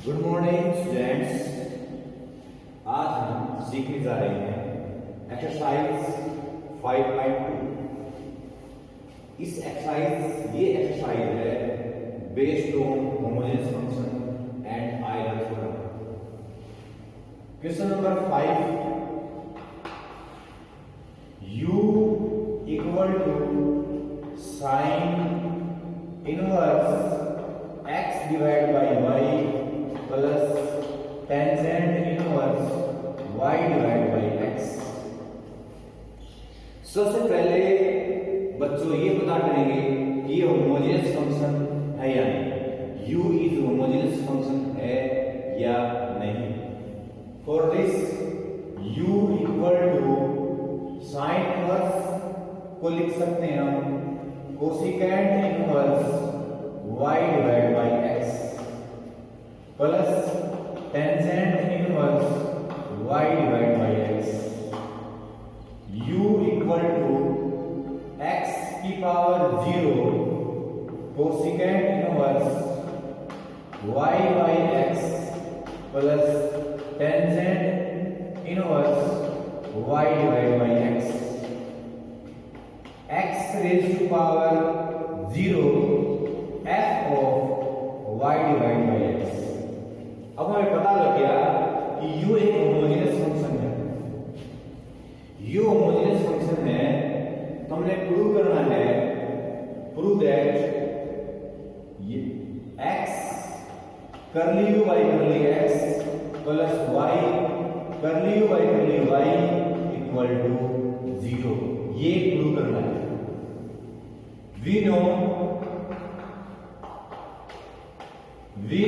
Good morning students. आज हम सीखने जा रहे हैं एक्सरसाइज 5.2। ये एक्सरसाइज है based on homogeneous function and Euler theorem. Question number 5, u equal to sine inverse x divide by y plus tangent inverse y divide by x। सबसे पहले बच्चों ये पता करेंगे कि ये होमोजेनियस फंक्शन है या नहीं, u इज होमोजेनियस फंक्शन है या नहीं। For this u equal to sine inverse को लिख सकते हैं हम cosecant inverse y divide by x plus tangent inverse y divide by x। u equal to x की power 0 cosecant inverse y by x plus tangent inverse y divide by x। x raise to power 0 f of y divide by x। अब हमें पता लग गया कि u एक homogeneous function है। u homogeneous function है तो हमने प्रूव करना है, prove that x curly u by curly x plus y curly u by curly y equal to 0। ये प्रूव करना है। we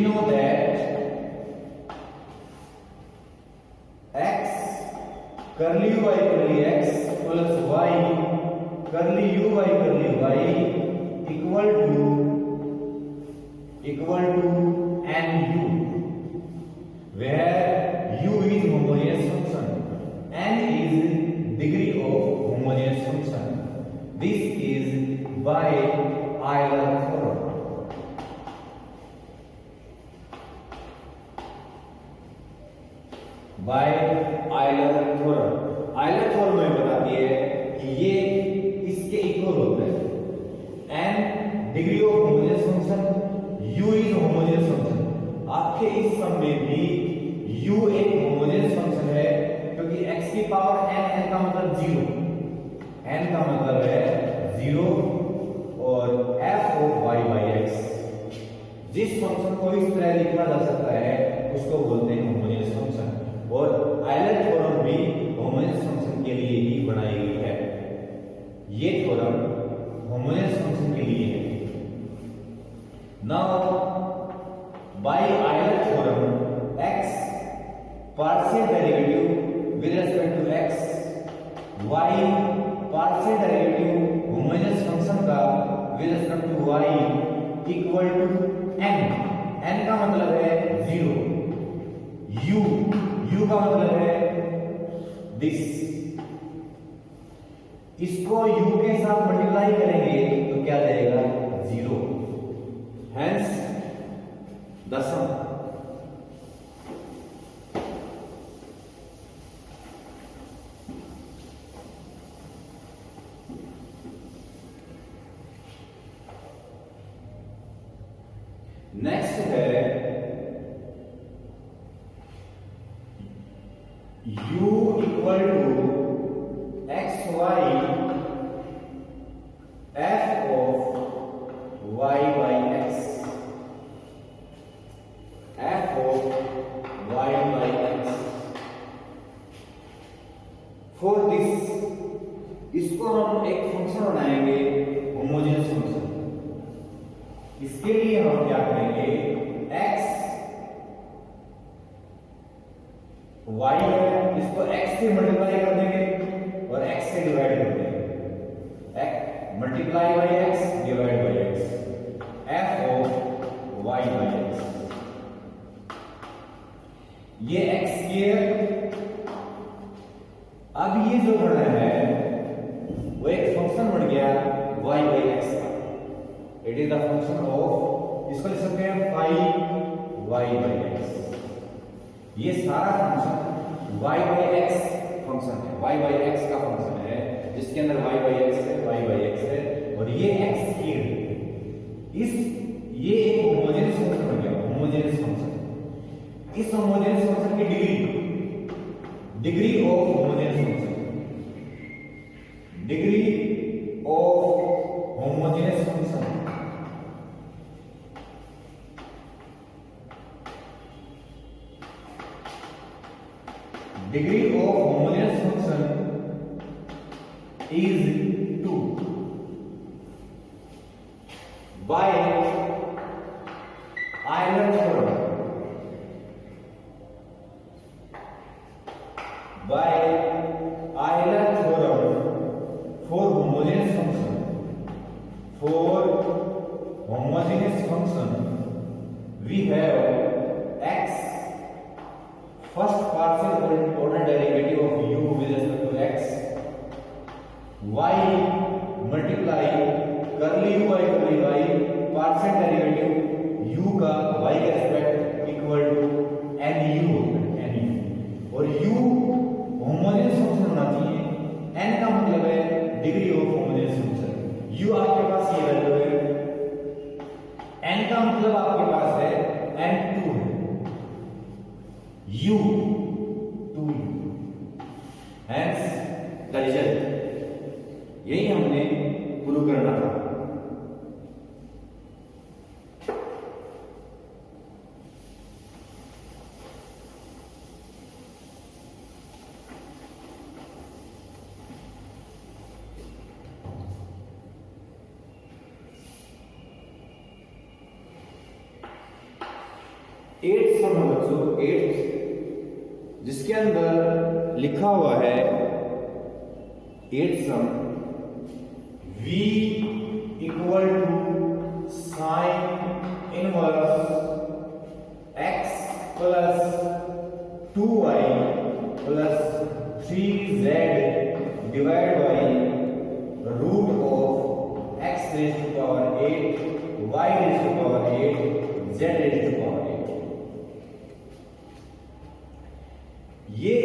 know that x curly u by curly x plus y curly u by curly y equal to nu, where u is homogeneous function, n is degree of homogeneous function. This is by Euler theorem. By Euler theorem. Euler theorem में बताती है कि ये इसके equal होता है। n degree of homogeneous function, u is homogeneous function. आपके इस सम में भी u एक होमोजेनियस फंक्शन है क्योंकि x की पावर n का मतलब 0, n का मतलब है 0 और f of y by x। जिस फंक्शन को इस तरह लिखा जा सकता है उसको बोलते हैं होमोजेनियस फंक्शन। और आयलर थ्योरम भी होमोजेनियस फंक्शन के लिए ही बनाई गई है। ये थ्योरम होमोजेनियस फंक्शन के लिए है। Now by Euler theorem x partial derivative with respect to x, y partial derivative homogeneous function का with respect to y equal to n। n का मतलब है 0, u का मतलब है दिस। इसको u के साथ मल्टीप्लाई करेंगे तो क्या जाएगा 0, हेंस दशम। नेक्स्ट है u equal to x y f of y by x, f of y by x। For this इसको हम एक फंक्शन बनाएंगे होमोजेनियस फंक्शन। इसके लिए हम क्या करेंगे, x y है इसको x से मल्टीप्लाई कर देंगे और x से डिवाइड कर देंगे। x multiply by x divide by x, f of y by x। ये x स्क्वायर। अब ये जो बन रहा है वो एक फंक्शन बन गया y बाई x का। It is the function of, इसको लिख सकते हैं फाई y बाई x। ये सारा function y by x function है, y बाई एक्स का फंक्शन है, जिसके अंदर y बाई एक्स है, y बाई एक्स है, और ये x स्क्वायर इस ये एक होमोजेनियस फंक्शन बन गया, होमोजेनियस फंक्शन। इस होमोजेनियस फंक्शन की degree of homogeneous function, degree of homogeneous function degree of homogeneous function is 2 by Euler theorem, by Euler theorem for homogeneous function we have x first partial order derivative of u with respect to x, y multiply curly u by curly y partial derivative u का y के respect equal to nu, और u homogeneous function होना चाहिए। n का मतलब है degree of homogeneous function, u आपके पास ये वैल्यू है, n का मतलब आपके पास है n2 है, u to u, hence the result। यही हमने प्रूव करना था। एट्थ सम है बच्चों, एट्थ, जिसके अंदर लिखा हुआ है eighth sum v equal to sine inverse x plus 2y plus 3z divide by root of x raise to power 8 y raise to power 8 z raise to power 8। ये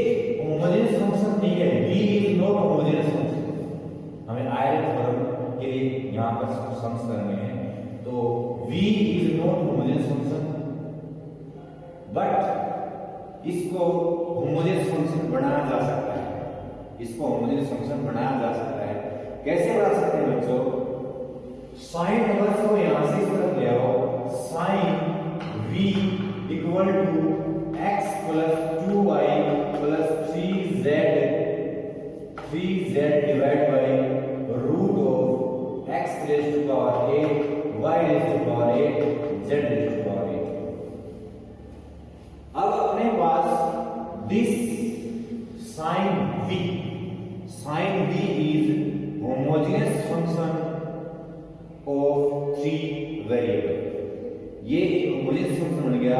होमोजेनियस फंक्शन नहीं है, v is not homogeneous function. हमें Euler theorem के लिए यहां पर sums करने हैं, तो v is not homogeneous function, but इसको होमोजेनियस फंक्शन बनाया जा सकता है, इसको होमोजेनियस फंक्शन बनाया जा सकता है। कैसे बना सकते हैं बच्चों? साइन इनवर्स को यहां से इस तरफ ले आओ, sine v equal to x plus 2y plus 3z divide by root of x raise to power 8 y raise to power 8 z raise to power 8। अब अपने पास this sine v is homogeneous function of 3 variable. ये एक homogeneous function बन गया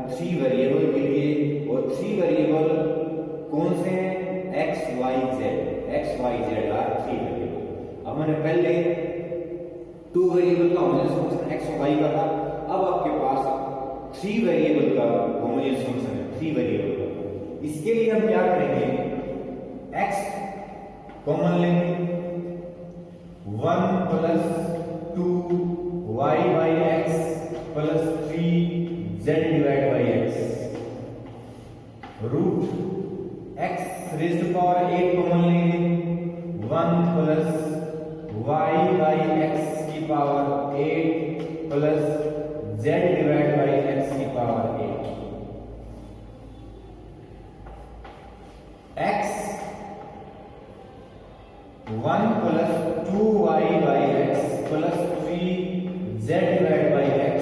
3 variable के लिए, और 3 वेरिएबल कौन से हैं? x y z are 3 variable. अब मैंने पहले 2 वेरिएबल का होमोजेनियस फंक्शन x और y का था, अब आपके पास 3 वेरिएबल का होमोजेनियस फंक्शन है, 3 वेरिएबल का। इसके लिए हम क्या करेंगे? x कॉमन लेंगे, 1 plus 2 y by x plus 3 z divide by x, root x raise to power 8 common लेंगे, 1 प्लस y बाई x की power 8 plus z divide by x की power 8। x 1 plus 2y by x plus 3z divide by x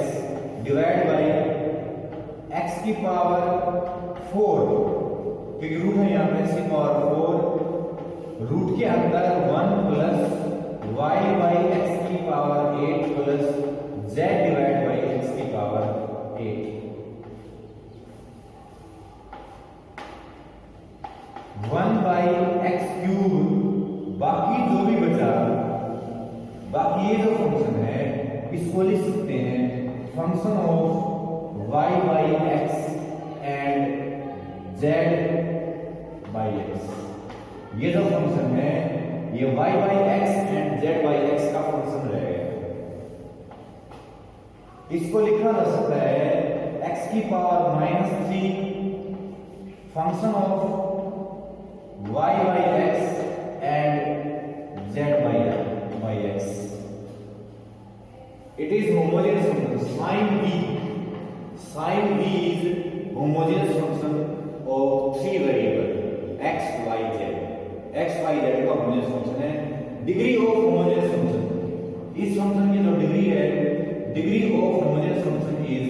divide by x की power 4, क्योंकि root है यहाँ पे, x की power 4, root के अंदर 1 प्लस y बाई x की power 8 plus z divide by x की पावर 8, 1 बाई x क्यूब। बाकी जो भी बचा, बाकी ये जो फंक्शन है इसको लिख सकते हैं function of y by x and z/x। ये जो फंक्शन है ये y/x एंड z/x का फंक्शन रहेगा। इसको लिखा जा सकता है x की power -3 function of y/x and z/x। It is homogeneous function sin v is homogeneous function of three variable x, y, z। x, y, z का होमोजेनियस फंक्शन है। डिग्री ऑफ होमोजेनियस फंक्शन, इस function की जो degree है, degree of homogeneous function is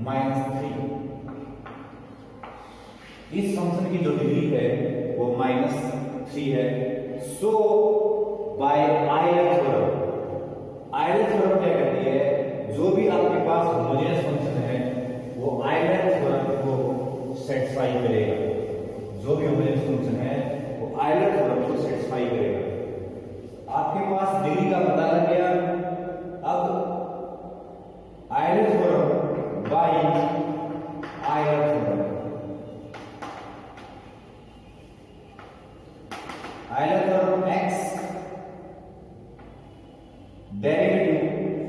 -3। इस function की जो degree है वो -3 है। So by Euler theorem, Euler theorem क्या कहती है, जो भी आपके पास होमोजेनियस फंक्शन है वो आयलर थ्योरम को सेटिस्फाई करेगा। जो भी होमोजेनियस फंक्शन है वो आयलर थ्योरम को सेटिस्फाई करेगा। आपके पास डिग्री का पता लग गया। अब Euler theorem by Euler theorem, Euler theorem x derivative,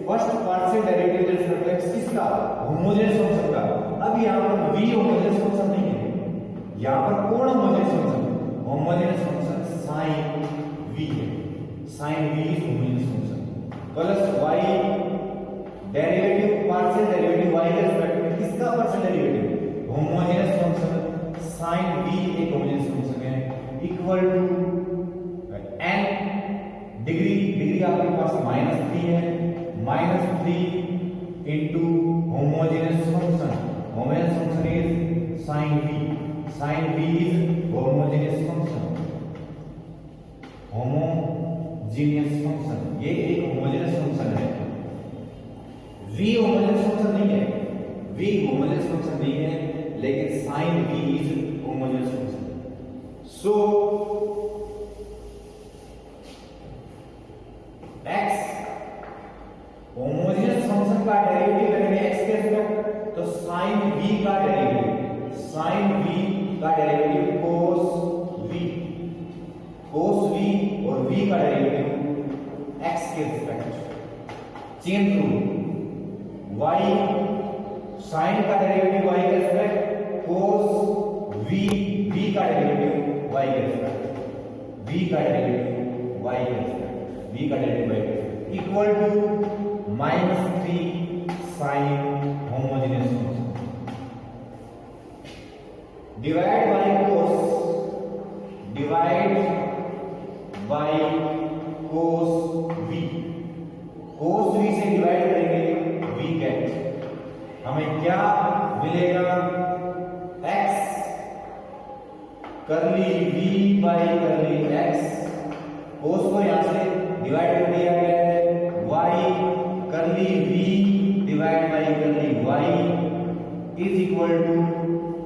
first partial derivative respect x किसका, होमोजेनियस फंक्शन का। अब यहां पर v होमोजेनियस फंक्शन नहीं है, यहां पर कौन homogeneous function, homogeneous function sin v है। sin v is homogeneous function plus y derivative, partial derivative y के रिस्पेक्ट में किसका partial derivative, homogeneous function sin v एक होमोजेनियस फंक्शन है, इक्वल टू n डिग्री आपके पास -3 है, -3 into homogeneous function, homogeneous function is sin v is homogeneous function, homogeneous function, ये एक होमोजेनियस फंक्शन है। v होमोजेनियस फंक्शन नहीं है, v होमोजेनियस फंक्शन नहीं है, लेकिन sin v is homogeneous function. So x homogeneous function का डेरिवेटिव करेंगे x के रिस्पेक्ट, तो sin v का डेरिवेटिव cos v और v का डेरिवेटिव x के respect, chain rule y sin का डेरिवेटिव y के रिस्पेक्ट, cos v का डेरिवेटिव y के रिस्पेक्ट, v का डेरिवेटिव y के respect, equal to -3 sin homogeneous function divide by cos v से डिवाइड करेंगे v कैट, हमें क्या मिलेगा, x करली v बाय करली x, cos को यहां से डिवाइड कर दिया गया है, y करली v डिवाइड बाय करली y इज इक्वल टू,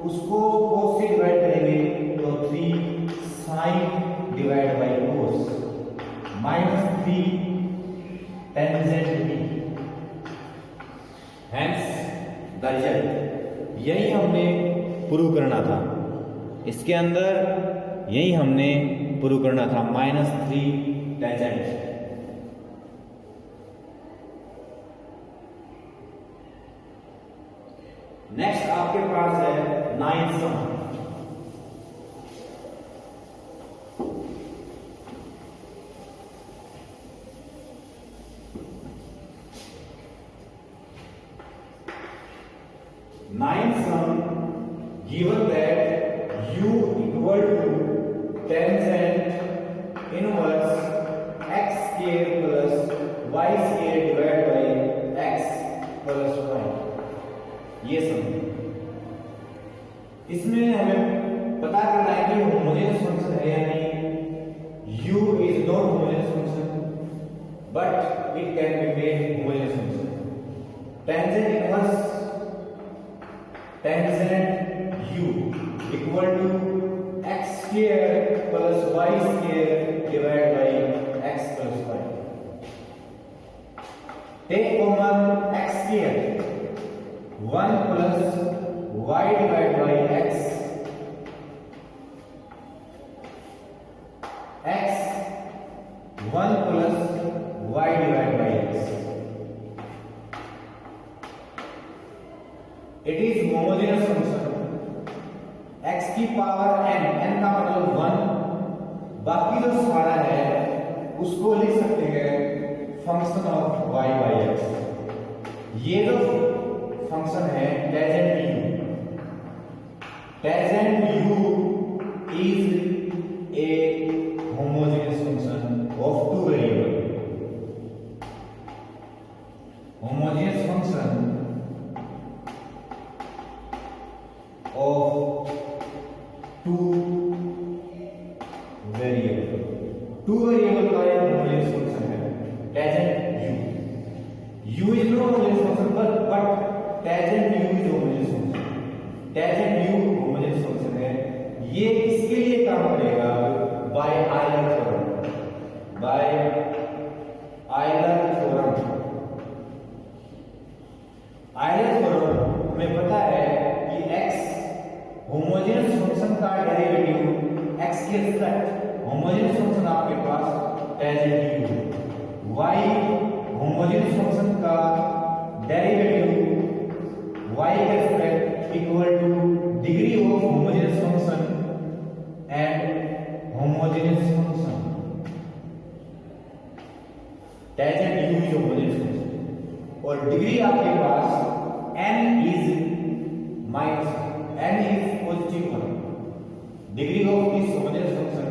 उसको cos से डिवाइड करेंगे तो 3 sin divide by cos -3 tangent v, hence the result. यही हमने प्रूव करना था, इसके अंदर यही हमने प्रूव करना था, -3 tangent। नेक्स्ट आपके पास है 9th some. given that u equal to tangent inverse x square plus y square divided by x plus y, ये सम। इसमें हमें पता करना है कि होमोजेनियस फंक्शन है या नहीं। u is not homogeneous function but it can be made homogeneous function। tangent inverse tangent u equal to x square plus y square divided by x plus y। take common x square, 1 plus y divided by x it is homogeneous function x की power n, n का मतलब 1, बाकी जो सारा है उसको लिख सकते हैं function of y by x। ये जो फंक्शन है tangent u is a homogeneous function of two variable. Homogeneous function of two variable, two variable का यह होमोजेनियस फंक्शन है tangent u is not homogeneous function but tangent u is homogeneous function. Tangent u homogeneous function है। ये किसके लिए काम करेगा? By Euler theorem. By Euler theorem. Euler theorem हमें पता है कि x होमोजेनियस फंक्शन का डेरिवेटिव x के रिस्पेक्ट, होमोजेनियस फंक्शन आपके पास tangent u, y homogeneous function का डेरिवेटिव y के respect equal to degree of homogeneous function and homogeneous function. Tangent u is homogeneous function और डिग्री आपके पास n is minus, n is positive 1। Degree of this homogeneous function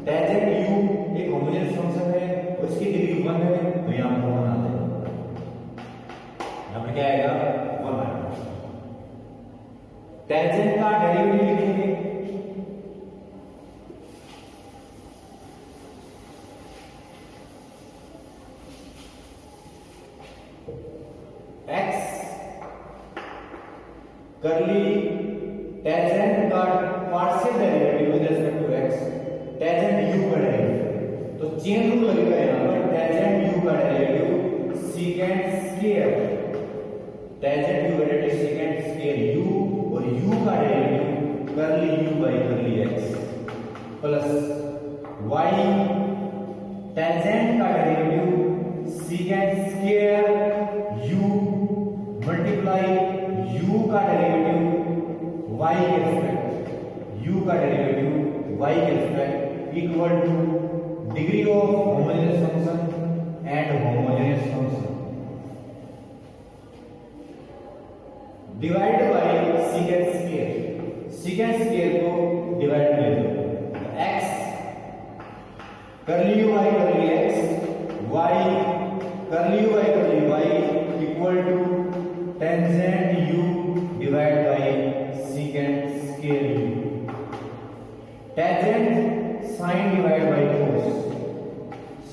tangent u एक homogeneous function है, उसकी degree 1 है, तो यहां पर 1 आ जाएगा। यहां पर क्या आएगा? 1 आएगा। टेंजेंट का डेरिवेटिव लिखेंगे x करली टेंजेंट का partial derivative with respect to x, tangent u का डेरिवेटिव, तो चेन रूल लगेगा यहां पर। टेंजेंट u का derivative second square, tangent u का डेरिवेटिव सेकंड स्क्वायर u और u का derivative curly u by curly x plus y tangent का derivative second square u multiply u का डेरिवेटिव y के रिस्पेक्ट, u का derivative y के respect equal to degree of homogeneous function and homogeneous function divide by second square. Second square को divide कर दो, x curly u by curly x, y curly u by curly y equal to tangent u divide by second square u। Tangent sine divide by cos,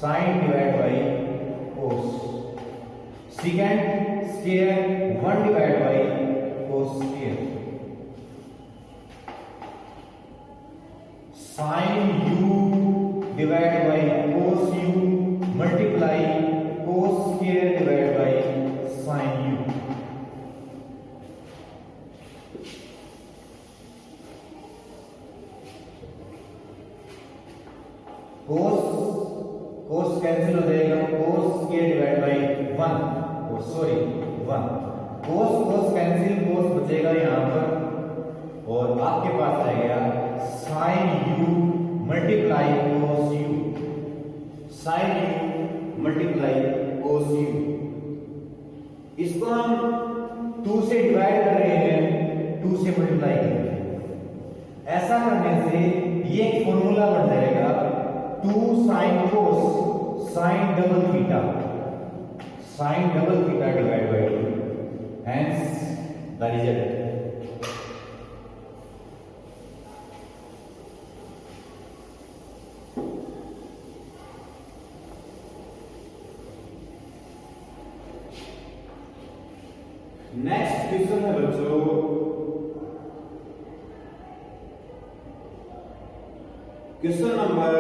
sine divide by cos, second square 1 divide by cos square. Sine u divide by cos u multiply cos square divide by sine u। cos cancel हो जाएगा, cos square divide bye 1, sorry 1, cos cancel, cos बचेगा यहां पर और आपके पास आएगा sin u multiply cos u, sin u multiply cos u। इसको हम 2 से डिवाइड कर रहे हैं, 2 से मल्टीप्लाई कर रहे हैं। ऐसा करने से ये एक फॉर्मूला बन जाएगा 2 sin cos sin double theta, sin double theta divide by 2, hence the result. Next question है बच्चों, question number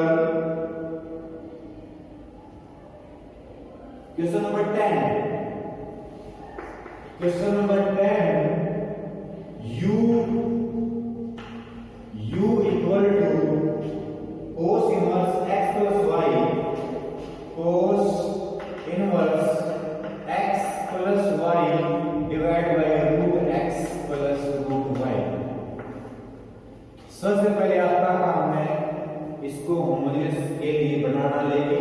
10। Question number 10, u equal to cos inverse x plus y, cos inverse x plus y divide by root x homogeneous के लिए बनाना लेके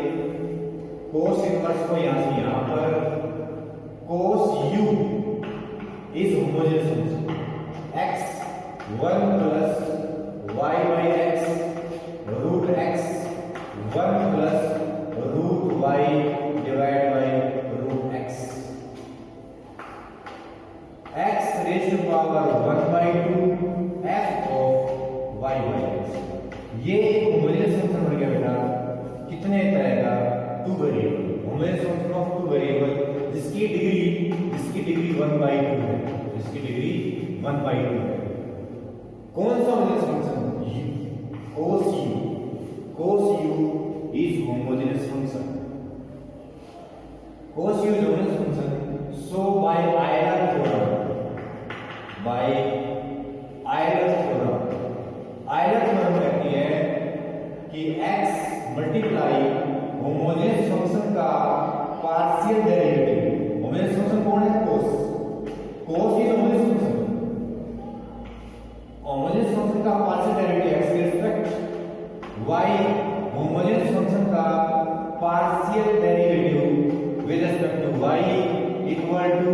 cos inverse को यहां से यहां पर cos u is homogeneous function x 1 plus y by x root x 1 plus root y divided by root x x raised to power 1 by 2 f of y by x। ये एक homogeneous function बन गया बेटा कितने तरह का, to variable homogeneous function of two variable जिसकी degree 1 by 2 है, जिसकी डिग्री 1 by 2 है। कौन सा homogeneous function? cos u is homogeneous function। cos u is homogeneous function, so by Euler theorem कहती है कि x मल्टीप्लाई होमोजेनियस फंक्शन का पार्शियल डेरिवेटिव। होमोजेनियस फंक्शन कौन है? cos is homogeneous function. Homogeneous function का पार्शियल डेरिवेटिव x के respect y homogeneous function का partial derivative with respect to y equal to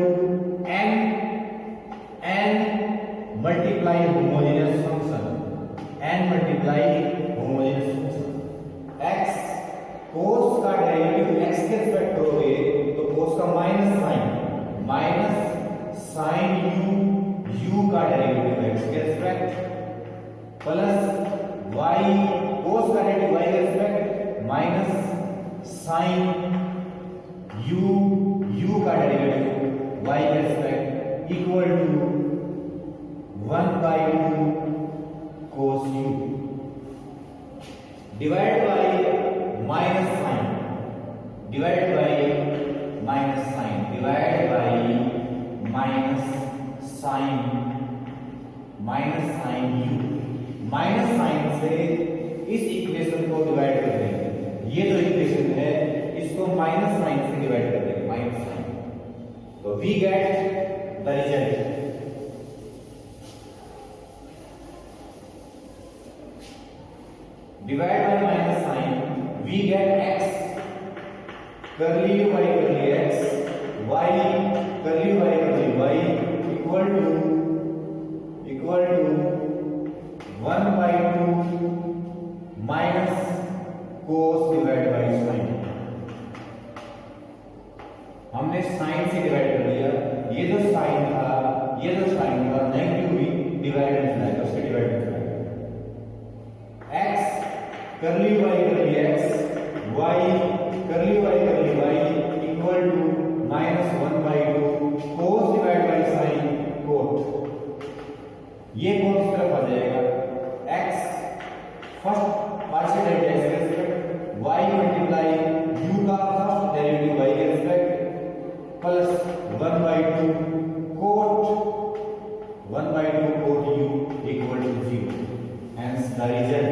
n multiply homogeneous function x cos का derivative x के respect करोगे तो cos का minus sin u का derivative x के रिस्पेक्ट प्लस y cos का derivative y के रिस्पेक्ट माइनस sin u का डेरिवेटिव y के respect equal to 1 by 2 cos u divide by minus sine divide by minus sine u minus sine से इस equation को divide कर देंगे। ये जो इक्वेशन है इसको माइनस साइन से डिवाइड कर देंगे, माइनस साइन। तो we get the result divide by minus sine we get x curly u by curly x y curly u by curly y equal to 1 by 2 minus cos divided by sin। हमने sin से divide कर दिया, ये जो sin था negative भी divide हो जाएगा, उसके डिवाइड हो जाएगा। x curly u by curly x y curly u by curly y equal to minus 1 by 2 cos divided by sin cot। ये cos इस तरफ आ जाएगा, x फर्स्ट पार्शियल डेरिवेटिव के रिस्पेक्ट y मल्टीप्लाई u का first derivative y के respect plus 1 by 2 cot u equal to 0। Hence the result